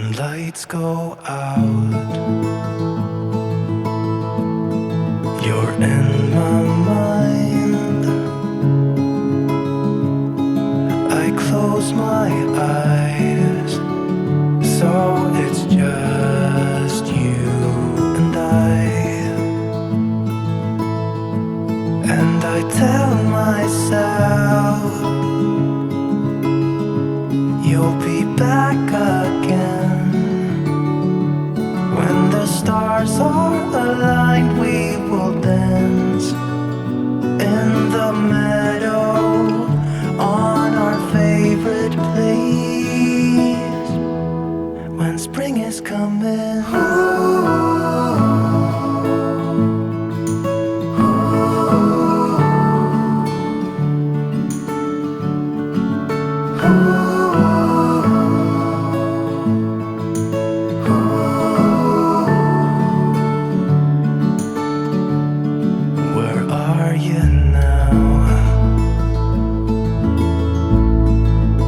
when lights go out. You're in my mind. I close my eyes, so it's just you and I tell myself you'll be back again. When the stars are aligned, we will dance in the meadow on our favorite place. When spring is coming, where are you now?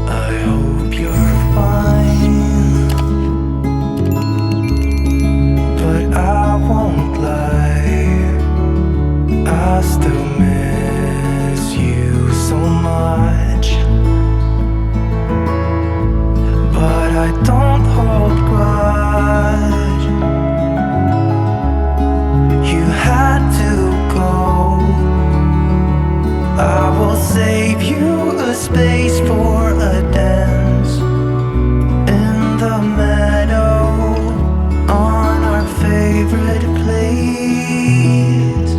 I hope you're fine, but I won't lie, I still miss you so much. But I don't hold grudge. You had to go. I will save you a space for a dance in the meadow on our favorite place.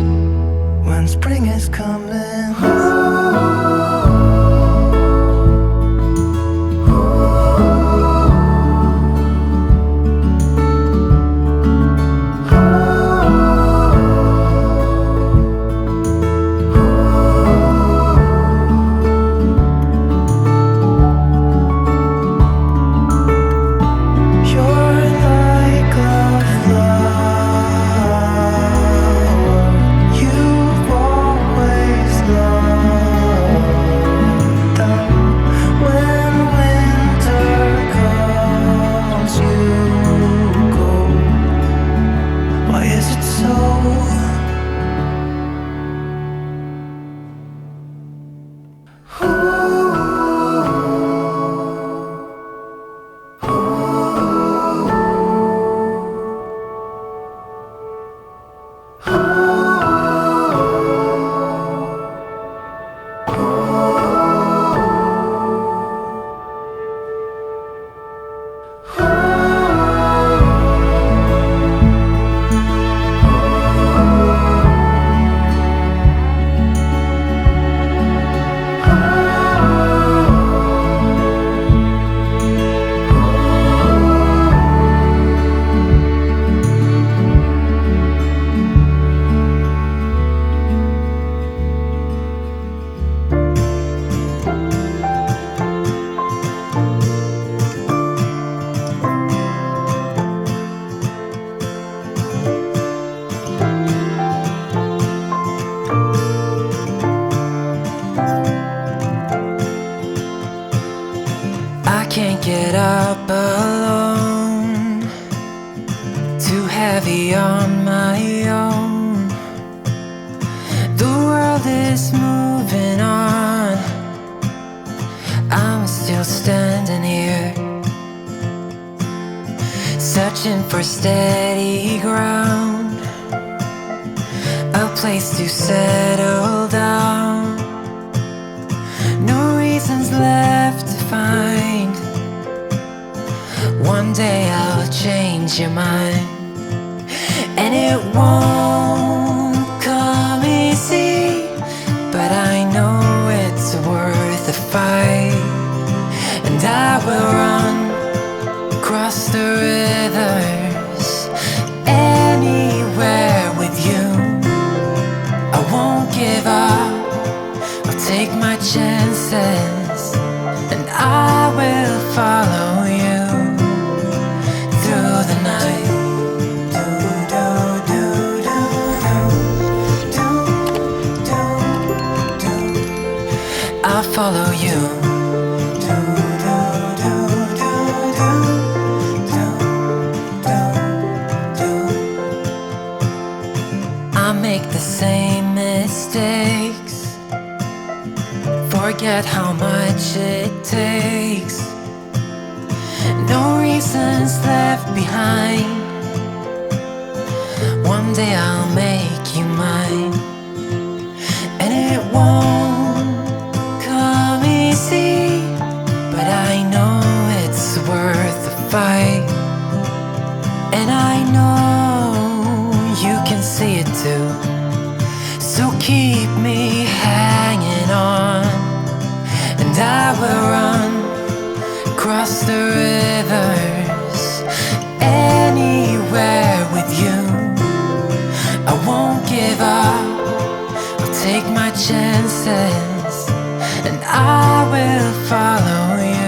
When spring is coming. I can't get up alone, too heavy on my own. The world is moving on, I'm still standing here, searching for steady ground, a place to settle down. No reasons left to find. One day I'll change your mind, and it won't come easy, but I know it's worth the fight. And I will run across the rivers, anywhere with you. I won't give up, I'll take my chances, and I will follow you through the night. I'll follow you. forget how much it takes. No reasons left behind. One day I'll make you mine, and it won't come easy, but I know it's worth the fight. And I know you can see it too. So keep me hanging on, and I will run across the rivers anywhere with you. I won't give up, I'll take my chances, and I will follow you.